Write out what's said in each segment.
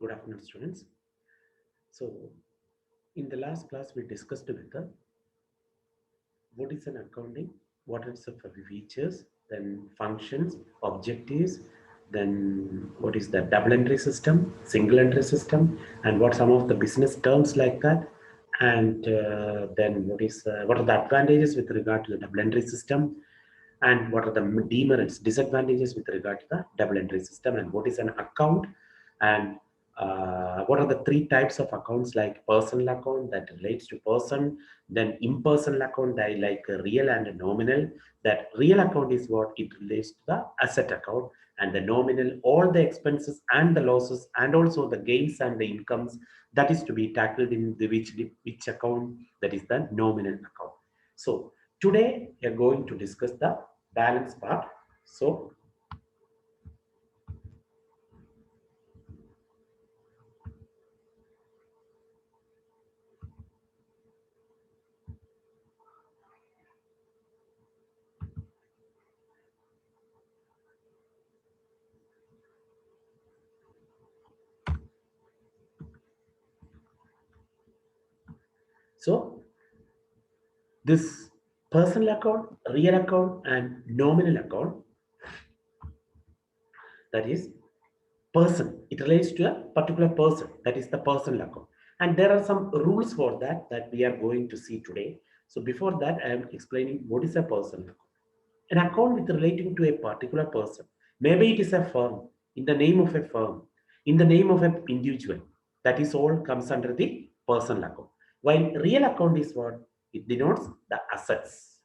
Good afternoon, students. So, in the last class, we discussed together what is an accounting, what are the features, then functions, objectives, then what is the double entry system, single entry system, and what some of the business terms like that, and then what are the advantages with regard to the double entry system, and what are the demerits, disadvantages with regard to the double entry system, and what is an account, and what are the three types of accounts like personal account that relates to person, then impersonal account that like real and nominal. That real account is what it relates to the asset account, and the nominal all the expenses and the losses and also the gains and the incomes that is to be tackled in the which account, that is the nominal account. So today we are going to discuss the balance part. So this personal account, real account, and nominal account, that is person, it relates to a particular person, that is the personal account, and there are some rules for that that we are going to see today. So before that, I am explaining what is a personal account. An account with relating to a particular person, maybe it is a firm, in the name of a firm, in the name of an individual, that is all comes under the personal account. While real account is what it denotes the assets.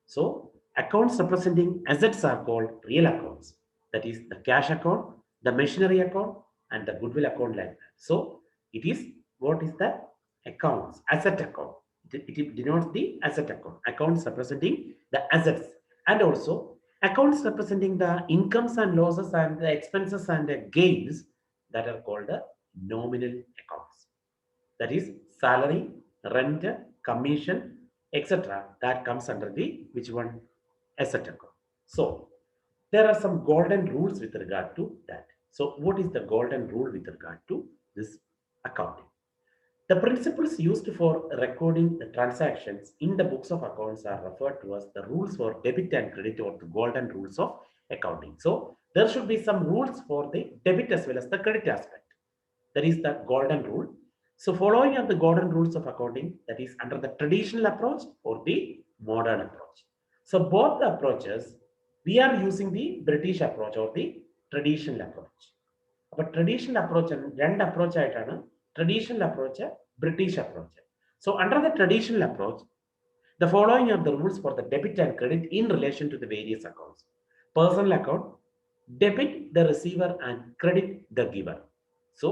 So accounts representing assets are called real accounts. That is the cash account, the machinery account, and the goodwill account like that. So it is what is the accounts, asset account. It denotes the asset account. Accounts representing the assets, and also accounts representing the incomes and losses and the expenses and the gains that are called the nominal accounts. That is salary, rent, commission, etc. That comes under the which one, asset account. So there are some golden rules with regard to that. So what is the golden rule with regard to this accounting? The principles used for recording the transactions in the books of accounts are referred to as the rules for debit and credit, or the golden rules of accounting. So there should be some rules for the debit as well as the credit aspect. That is the golden rule. So following are the golden rules of accounting, that is under the traditional approach or the modern approach. So both the approaches, we are using the British approach or the traditional approach. അപ്പോൾ traditional approach രണ്ട് approach ആയിട്ടാണ് traditional approach British approach. So under the traditional approach, the following are the rules for the debit and credit in relation to the various accounts. Personal account, debit the receiver and credit the giver. So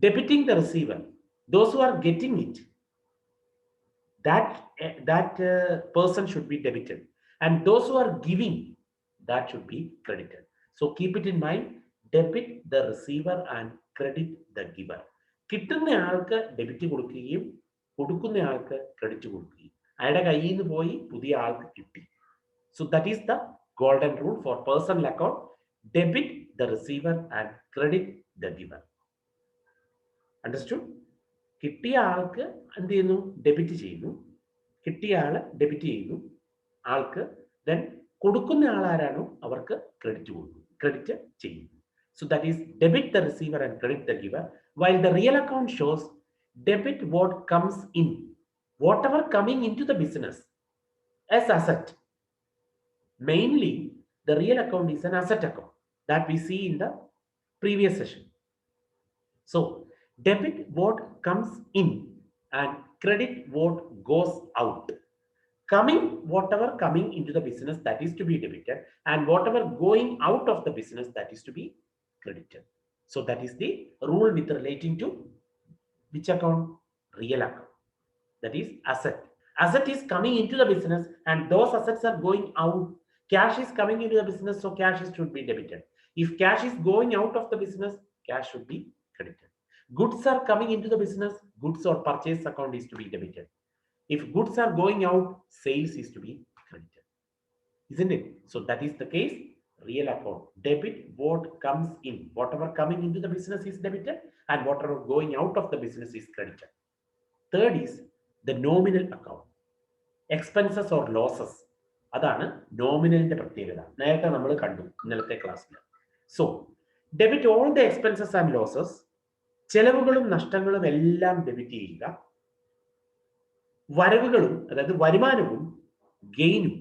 debiting the receiver, those who are getting it, that person should be debited, and those who are giving, that should be credited. So keep it in mind, debit the receiver and credit the giver. കിട്ടുന്ന ആൾക്ക് debit കൊടുക്കുകയും കൊടുക്കുന്ന ആൾക്ക് credit കൊടുക്കുകയും, അയാളുടെ കയ്യിൽ നിന്ന് പോയി പുതിയ ആൾക്ക് കിട്ടി. So that is the golden rule for personal account, debit the receiver and credit the giver. Understood? കിട്ടിയ ആൾക്ക് എന്ത് ചെയ്യുന്നു, ഡെബിറ്റ് ചെയ്യുന്നു, കിട്ടിയ ആള് ഡെബിറ്റ് ചെയ്യുന്നു, ആൾക്ക് ദെൻ കൊടുക്കുന്ന ആൾ ആരാണോ അവർക്ക് ക്രെഡിറ്റ് കൊടുക്കും, ക്രെഡിറ്റ് ചെയ്യുന്നു. So that is debit the receiver and credit the giver. While the real account shows debit what comes in, whatever coming into the business as asset. Mainly the real account is an asset account that we see in the previous session. So debit what comes in and credit what goes out. Coming, whatever coming into the business, that is to be debited, and whatever going out of the business, that is to be credited. So that is the rule with relating to which account? Real account. That is asset. Asset is coming into the business and those assets are going out. Cash is coming into the business, so cash should be debited. If cash is going out of the business, cash should be credited. Goods are coming into the business, goods or purchase account is to be debited. If goods are going out, sales is to be credited. Isn't it? So that is the case. real account. Debit what comes in. Whatever coming into the business is debited and whatever going out of the business is credited. Third is the nominal account. Expenses or losses. അതാണ് നോമിനലിന്റെ പ്രത്യേകത. നേരത്തെ നമ്മൾ കണ്ടു ഇന്നലത്തെ ക്ലാസ്സിൽ. So debit all the expenses and losses. ചെലവുകളും നഷ്ടങ്ങളും എല്ലാം ഡെബിറ്റ് ചെയ്യുക. വരവുകളും അതായത് വരുമാനവും ഗെയിനും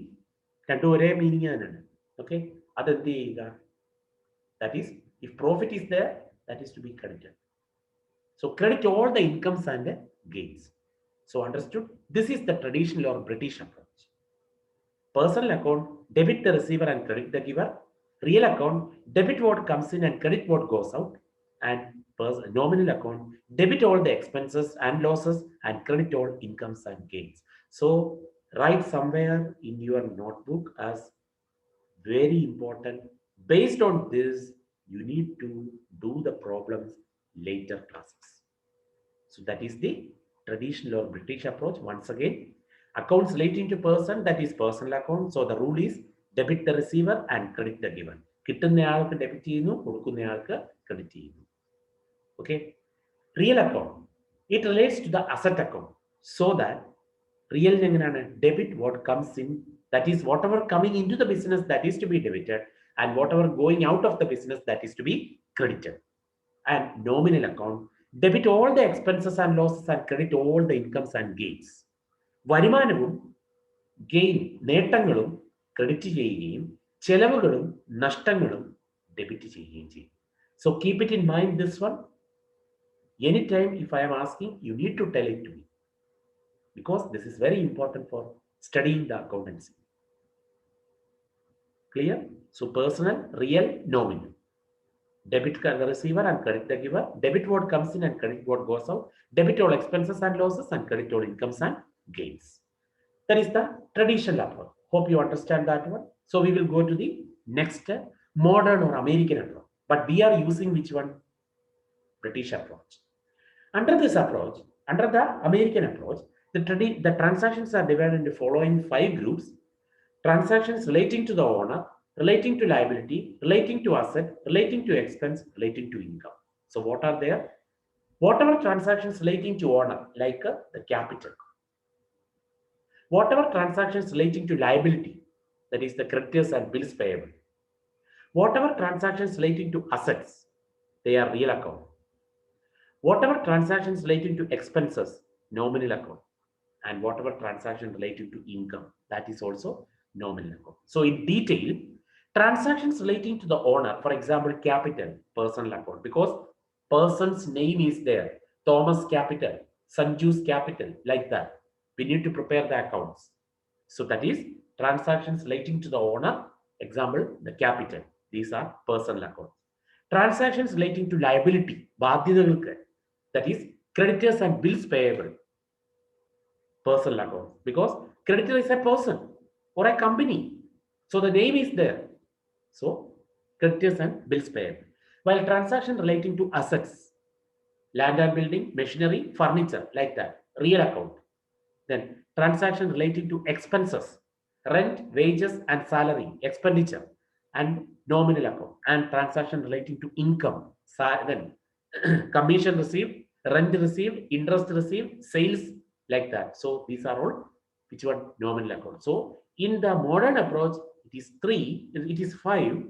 രണ്ടും ഒരേ മീനിങ് തന്നെയാണ്. ഓക്കെ, അതെന്ത് ചെയ്യുക? That is if profit is there, that is to be credited. So credit all the incomes and gains. So understood? This is the traditional or British approach. Personal account, debit the receiver and credit the giver. Real account, debit what comes in and credit what goes out. And nominal account, debit all the expenses and losses and credit all incomes and gains. So write somewhere in your notebook as very important. Based on this, you need to do the problems later classes. So that is the traditional or British approach. Once again, accounts relating to person, that is personal account. So the rule is debit the receiver and credit the giver. കിട്ടുന്നയാൾക്ക് debit ചെയ്യുന്നു, കൊടുക്കുന്നയാൾക്ക് credit ചെയ്യുന്നു. Okay. Real account, it relates to the asset account. So that real എങ്ങനെയാണ്? Debit what comes in, that is whatever coming into the business that is to be debited and whatever going out of the business that is to be credited. And nominal account, debit all the expenses and losses and credit all the incomes and gains. വരുമാനവും gain നേട്ടങ്ങളും credit ചെയ്യുകയും ചെലവുകളും നഷ്ടങ്ങളും debit ചെയ്യുകയും ചെയ്യും. So keep it in mind this one. Anytime if I am asking, you need to tell it to me because this is very important for studying the accountancy. Clear? So personal, real, nominal. Debit the receiver and credit the giver. Debit what comes in and credit what goes out. Debit all expenses and losses and credit all incomes and gains. That is the traditional approach. Hope you understand that one. So we will go to the next modern or American approach. But we are using which one? British approach. Under this approach, under the American approach, the transactions are divided into following 5 groups. Transactions relating to the owner, relating to liability, relating to asset, relating to expense, relating to income. So what are there? Whatever transactions relating to owner, like the capital. Whatever transactions relating to liability, that is the creditors and bills payable. Whatever transactions relating to assets, they are real account. Whatever transactions relating to expenses, nominal account. And whatever transaction relating to income, that is also nominal account. So in detail, transactions relating to the owner, for example, capital, personal account, because person's name is there. Thomas Capital, Sanju's Capital, like that. We need to prepare the accounts. So that is transactions relating to the owner, example, the capital. These are personal accounts. Transactions relating to liability, that is creditors and bills payable, personal account, because creditor is a person or a company. So the name is there. So creditors and bills payable. While transaction relating to assets, land and building, machinery, furniture, like that, real account. Then transaction relating to expenses, rent, wages and salary, expenditure, and nominal account. And transaction relating to income, then commission received, rent received, interest received, sales, like that. So these are all which one? Nominal account. So in the modern approach, it is 3, it is 5.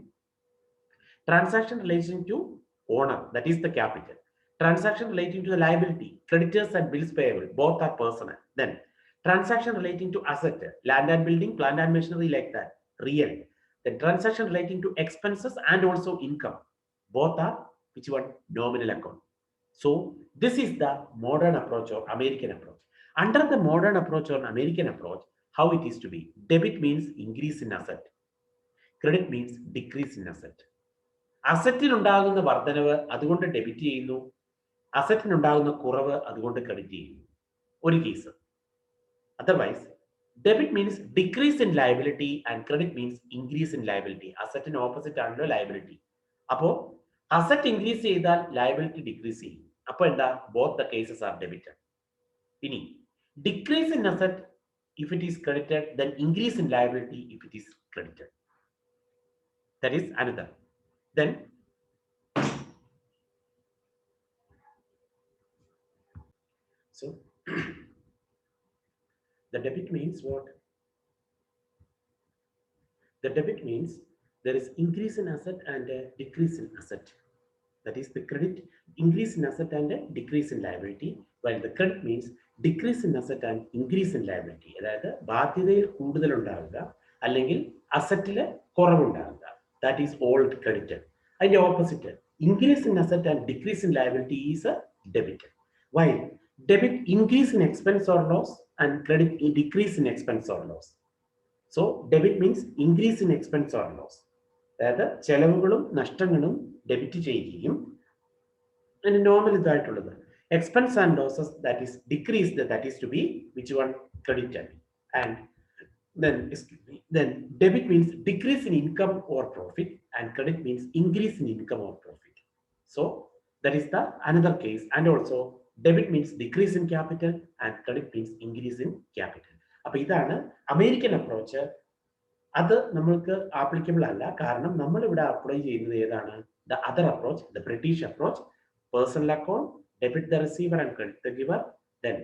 Transaction relating to owner, that is the capital. Transaction relating to the liability, creditors and bills payable, both are personal. Then transaction relating to asset, land and building, plant and machinery, like that, real. Then transaction relating to expenses and also income, both are which one? Nominal account. So this is the modern approach or American approach. Under the modern approach or American approach, how it is to be? Debit means increase in asset. Credit means decrease in asset. അസറ്റിനുണ്ടാകുന്ന വർധനവ് അതുകൊണ്ട് debit ചെയ്യുന്നു, അസറ്റിനുണ്ടാകുന്ന കുറവ് അതുകൊണ്ട് credit ചെയ്യുന്നു. ഒരു case. Otherwise debit means decrease in liability and credit means increase in liability. അസറ്റിന് opposite ആണല്ലോ liability. അപ്പോൾ അസറ്റ് ഇൻക്രീസ് ചെയ്താൽ ലയബിലിറ്റി ഡിക്രീസ് ചെയ്യും. അപ്പോൾ എന്താ? Both the cases are debited. ഇനി decrease in asset if it is credited, then increase in liability if it is credited. That is another. Then, so the debit means what? The debit means there is increase in asset and a decrease in asset. That is the credit, increase in asset and a decrease in liability, while the credit means decrease in asset and increase in liability. അതായത് ബാധ്യതയിൽ കൂടുതൽ ഉണ്ടാവുക അല്ലെങ്കിൽ അസറ്റിൽ കുറവുണ്ടാവുക. That is old creditor. അതിന്റെ opposite increase in asset and decrease in liability is a debit. While debit increase in expense or loss and credit decrease in expense or loss. So debit means increase in expense or loss. അതായത് ചെലവുകളും നഷ്ടങ്ങളും debit ചെയ്യുകയും അതിന് normal ഇതായിട്ടുള്ളത് expense and losses that is decreased that is to be which one credited and then debit means decrease in income or profit and credit means increase in income or profit. So that is the another case. And also debit means decrease in capital and credit means increase in capital. അപ്പോൾ ഇതാണ് American approach. അത് നമ്മൾക്ക് applicable അല്ല, കാരണം നമ്മൾ ഇവിടെ apply ചെയ്യുന്നത് ഏതാണ്? The other approach, the British approach. Personal account, debit the receiver and credit the giver. Then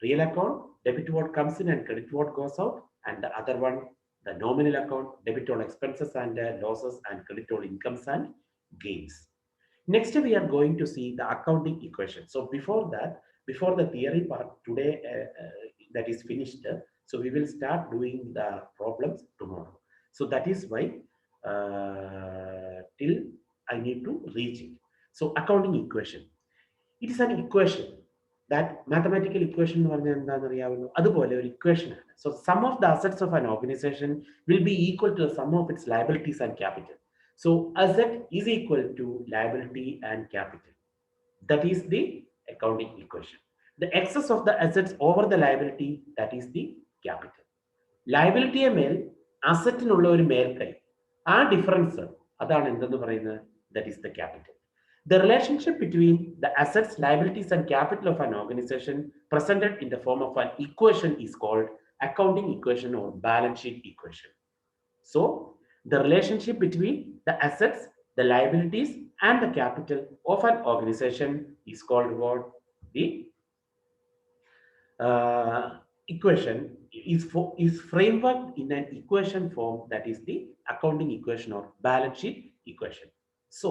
real account, debit what comes in and credit what goes out. And the other one, the nominal account, debit all expenses and losses and credit all incomes and gains. Next we are going to see the accounting equation. So before that, before the theory part today that is finished, so we will start doing the problems tomorrow. So that is why till I need to reach it. So accounting equation, it is an equation. That mathematical equation എന്ന് പറഞ്ഞാൽ എന്താണെന്ന് അറിയാമല്ലോ, അതുപോലെ ഒരു equation ആണ്. So sum of the assets of an organization will be equal to the sum of its liabilities and capital. So asset is equal to liability and capital. That is the accounting equation. The excess of the assets over the liability, that is the capital. ലയബിലിറ്റിയെ മേൽ അസറ്റിനുള്ള ഒരു മേൽക്കൈ, ആ difference അതാണ് എന്തെന്ന് പറയുന്നത്, that is the capital. The relationship between the assets, liabilities, and capital of an organization presented in the form of an equation is called accounting equation or balance sheet equation. So, the relationship between the assets, the liabilities, and the capital of an organization is called what? The equation is framework in an equation form, that is the accounting equation or balance sheet equation. So,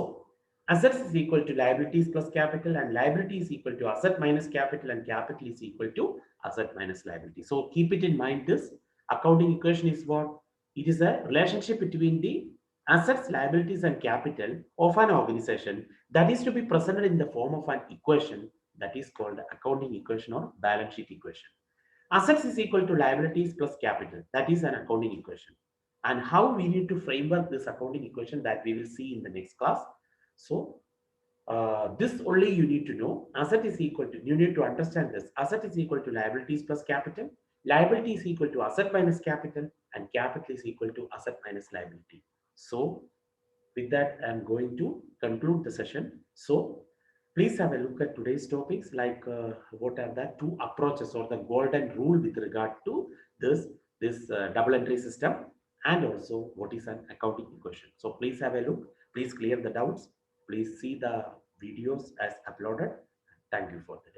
assets is equal to liabilities plus capital, and liability is equal to asset minus capital, and capital is equal to asset minus liability. So keep it in mind, this accounting equation is what? It is a relationship between the assets, liabilities, and capital of an organization that is to be presented in the form of an equation that is called accounting equation or balance sheet equation. Assets is equal to liabilities plus capital, that is an accounting equation. And how we need to framework this accounting equation, that we will see in the next class. So this only you need to know. Asset is equal to, you need to understand this, asset is equal to liabilities plus capital, liability is equal to asset minus capital, and capital is equal to asset minus liability. So with that, I am going to conclude the session. So please have a look at today's topics, like what are the two approaches or the golden rule with regard to this double entry system, and also what is an accounting equation. So please have a look, please clear the doubts, please see the videos as uploaded. Thank you for this.